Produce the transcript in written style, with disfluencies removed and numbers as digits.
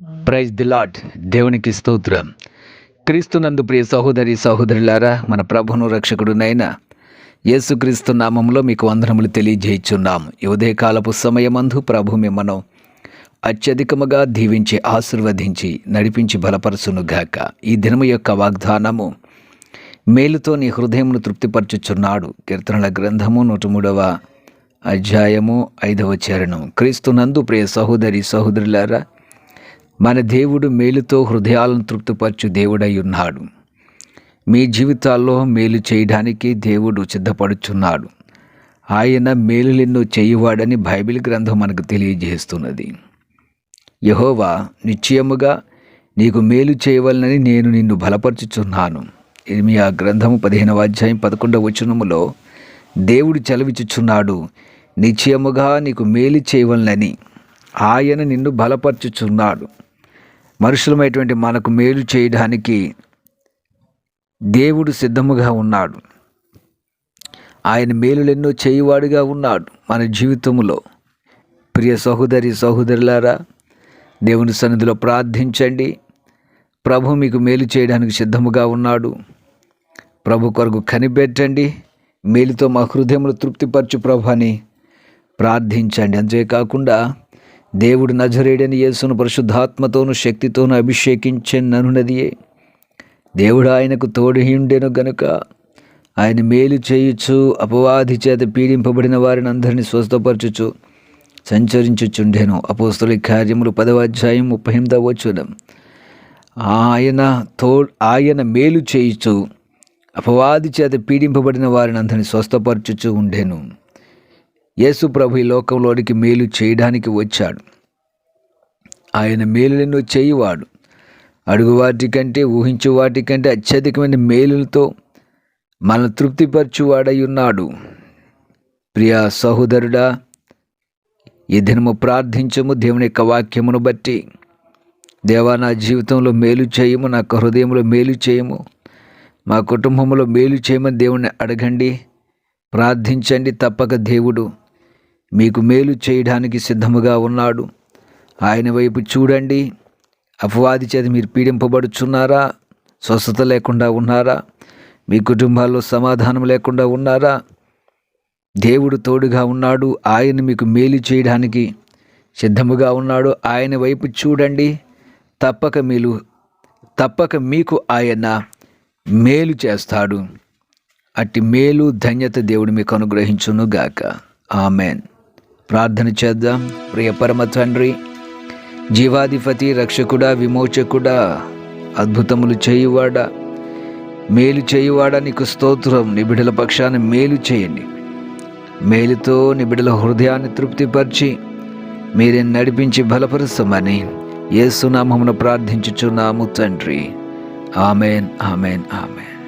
Praise the lord. దేవునికి స్తోత్రం. క్రీస్తునందు ప్రియ సహోదరి సహోదరులారా, మన ప్రభును రక్షకుడునైన యేసుక్రీస్తు నామములో మీకు వందనములు తెలియజేయుచున్నాము. ఈ ఉదయకాలపు సమయమందు ప్రభు మిమ్మను అత్యధికముగా దీవించి ఆశీర్వదించి నడిపించి బలపరచునుగాక. ఈ దినము యొక్క వాగ్దానము, మేలుతో నీ హృదయమును తృప్తిపరచుచున్నాడు. కీర్తనల గ్రంథము 103వ అధ్యాయము 5వ చరణం. క్రీస్తునందు ప్రియ సహోదరి సహోదరులారా, మన దేవుడు మేలుతో హృదయాలను తృప్తిపరచు దేవుడై ఉన్నాడు. మీ జీవితాల్లో మేలు చేయడానికి దేవుడు సిద్ధపడుచున్నాడు. ఆయన మేలులెన్నో చేయువాడని బైబిల్ గ్రంథం మనకు తెలియజేస్తున్నది. యెహోవా నిశ్చయముగా నీకు మేలు చేయవలనని నేను నిన్ను బలపరచుచున్నాను. ఇర్మియా గ్రంథము 15వ అధ్యాయం 11వ వచనములో దేవుడు చెలవిచుచున్నాడు, నిశ్చయముగా నీకు మేలు చేయవలనని ఆయన నిన్ను బలపరచుచున్నాడు. మనుషులమైనటువంటి మనకు మేలు చేయడానికి దేవుడు సిద్ధముగా ఉన్నాడు. ఆయన మేలులెన్నో చేయువాడుగా ఉన్నాడు మన జీవితంలో. ప్రియ సహోదరి సహోదరులారా, దేవుని సన్నిధిలో ప్రార్థించండి. ప్రభు మీకు మేలు చేయడానికి సిద్ధముగా ఉన్నాడు. ప్రభు కొరకు కనిపెట్టండి. మేలుతో మా హృదయములు తృప్తిపరచు ప్రభు అని ప్రార్థించండి. అంతేకాకుండా దేవుడు నజరేయుడైన యేసును పరిశుద్ధాత్మతోను శక్తితోను అభిషేకించెననున్నదియే. దేవుడు ఆయనకు తోడుయుండెను గనుక ఆయన మేలు చేయుచు అపవాది చేత పీడింపబడిన వారిని అందరినీ స్వస్థపరచుచు సంచరించుచుండెను. అపోస్తలుల కార్యములు 10వ అధ్యాయం 38వ వచనం. ఆయన మేలు చేయుచు అపవాది చేత పీడింపబడిన వారిని అందరినీ స్వస్థపరచుచు ఉండెను. యేసు ప్రభు ఈ లోకంలోనికి మేలు చేయడానికి వచ్చాడు. ఆయన మేలులెన్నో చేయువాడు. అడుగు వాటికంటే ఊహించు వాటికంటే అత్యధికమైన మేలులతో మన తృప్తిపరచువాడై ఉన్నాడు. ప్రియ సహోదరుడా, ఈ దినము ప్రార్థించము. దేవుని యొక్క వాక్యమును బట్టి, దేవా నా జీవితంలో మేలు చేయము, నా హృదయంలో మేలు చేయము, మా కుటుంబంలో మేలు చేయమని దేవుణ్ణి అడగండి, ప్రార్థించండి. తప్పక దేవుడు మీకు మేలు చేయడానికి సిద్ధముగా ఉన్నాడు. ఆయన వైపు చూడండి. అపవాది చేత మీరు పీడింపబడుచున్నారా? స్వస్థత లేకుండా ఉన్నారా? మీ కుటుంబాల్లో సమాధానం లేకుండా ఉన్నారా? దేవుడు తోడుగా ఉన్నాడు. ఆయన మీకు మేలు చేయడానికి సిద్ధముగా ఉన్నాడు. ఆయన వైపు చూడండి. తప్పక మీకు ఆయన మేలు చేస్తాడు. అట్టి మేలు ధన్యత దేవుడు మీకు అనుగ్రహించునుగాక. ఆమెన్. ప్రార్థన చేద్దాం. ప్రియ పరమ తండ్రి, జీవాధిపతి, రక్షకుడా, విమోచకుడా, అద్భుతములు చేయువాడా, మేలు చేయువాడా, నీకు స్తోత్రం. నీ బిడ్డల పక్షాన మేలు చేయండి. మేలుతో నీ బిడ్డల హృదయాన్ని తృప్తిపరిచి మీరే నడిపించి బలపరుస్తామని యేసు నామమున ప్రార్థించుచున్నాము తండ్రి. Amen, amen, amen.